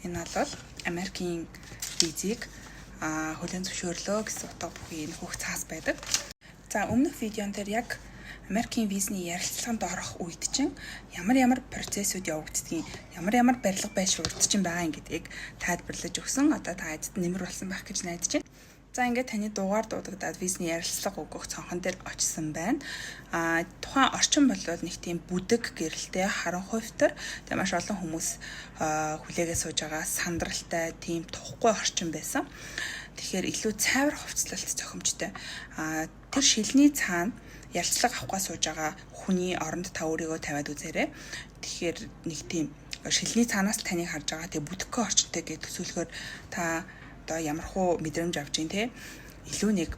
Энэ бол Америкийн визийг хүлээн зөвшөөрлөө гэсэн утга бүхий энэ хөх цаас байдаг. За өмнөх видеон дээр яг Америкийн визний ярилцлаганд орох үед чинь ямар процессыг явагддгийг, ямар барилга байшруулалт чинь байгаа юм гэдгийг тайлбарлаж өгсөн. Одоо та эцэд нэмэр болсон байх гэж найдаж байна. За ингээд таны дугаар дуудагдаад визний ярилцлага өгөх цонхон дээр очсон байна. Тухайн орчин бол нэг тийм бүдэг гэрэлтэй харан хувьтар тэг маш олон хүмүүс хүлээгээ сууж байгаа сандралтай тийм тухгүй орчин байсан. Тэгэхээр илүү цайвар хувцлалт зохимжтой. Тэр шилний цаана ярилцлага авахгаа сууж байгаа хүний оронд та өөрийгөө тавиад үзээрэй. Тэгэхээр нэг тийм шилний цаанаас таныг харж байгаа тэг бүдэггүй орчинтэй гэж төсөөлөхөөр та одоо ямархуу мэдрэмж авч ин те илүү нэг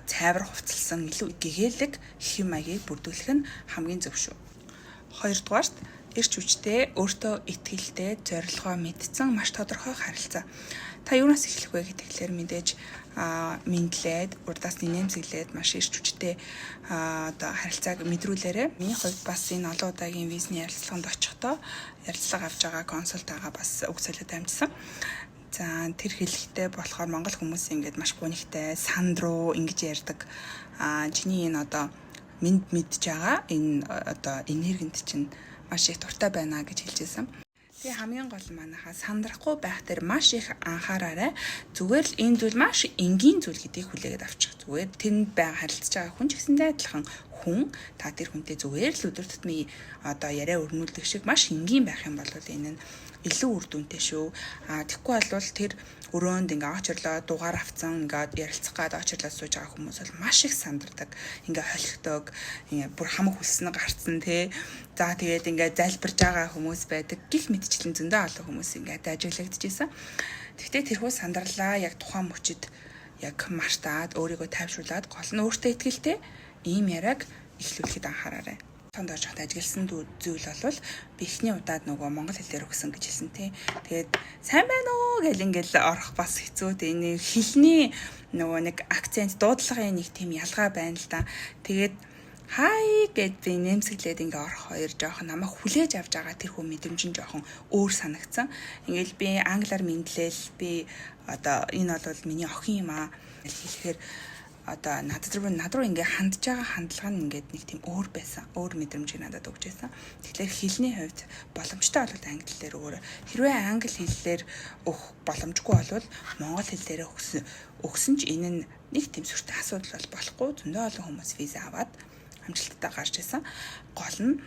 цайвар хувцалсан илүү гэгээлэг хэм маягийг бүрдүүлэх нь хамгийн зөв шүү. Хоёрдугаарт эрч хүчтэй өөртөө итгэлтэй зорилгоо мэдсэн маш тодорхой харилцаа. Та юунаас эхлэх вэ гэхлээр мэдээж мэдлээд урдаас нэмсэглээд маш эрч хүчтэй одоо харилцааг мэдрүүлээрэ. Миний хувьд бас энэ олон удаагийн визний ярилцлаганд очихдоо ярилцлага авч байгаа консультаагаа бас үг солиод амжсан. За тэр хэлэхдээ болохоор монгол хүмүүс ингээд маш гонигтай сандруу ингэж ярьдаг. Чиний энэ одоо мэдж байгаа энэ одоо энергинд чинь маш их дуртай байна гэж хэлжсэн. Тэгээ хамгийн гол нь манайхаа сандрахгүй байх дээр маш их анхаараарай. Зүгээр л энэ зүйл маш энгийн зүйл гэдгийг хүлээгээд авчих. Зүгээр тэнд байгаа харилцаж байгаа хүн ч гэсэндээ адилхан хүн та тэр хүнтэй зүгээр л өдөр тутмын одоо яриа өрнүүлдэг шиг маш энгийн байх юм бол энэ нь илүү үр дүнтэй шүү. Тэгэхгүй бол тэр өрөөнд ингээ очирлоо дугаар авцсан ингээ ярилцах гад очирлоо сууж байгаа хүмүүс бол маш их сандардаг. Ингээ холихдог, ингээ бүр хамаг хүлснэ гарцсан тий. За тэгээд ингээ залбирж байгаа хүмүүс байдаг. Гих мэдчлэн зөндөө олон хүмүүс ингээ ажиглагдчихсан. Тэгвэл тэрхүү сандарлаа яг тухайн мөчид яг мартаад өөрийгөө тайвшруулад гол нь өөртөө итгэлтэй ийм яриаг эхлүүлэхэд анхаараарай. Тонд орж хат ажигласан зүйл бол би эхний удаад нөгөө монгол хэлээр өгсөн гэж хэлсэн тий. Тэгээд сайн байна уу гэл ингээл орох бас хэцүү тий. Энэ хэлний нөгөө нэг акцент дуудлагын нэг тийм ялгаа байна л да. Тэгээд хай гэд би нэмсэглээд ингээ орох хоёр жоохон намайг хүлээж авч байгаа тэр хүн мэдрэмж нь жоохон өөр санагдсан. Ингээл би англиар мэдлээл би одоо энэ бол миний охин юм аа хэлэхээр одоо над руу ингээ хандж байгаа хандлага нь ингээд нэг тийм өөр байсан. Өөр мэдрэмжийг надад өгч байсан. Тэгэхээр хэлний хувьд боломжтой бол англи хэлээр өөр. Хэрвээ англи хэлээр өгөх боломжгүй бол монгол хэлээр өгсөн ч энэ нь нэг тийм сүртэй асуудал бол болохгүй. Зөндөө олон хүмүүс виза аваад амжилттай гарч ирсэн. Гол нь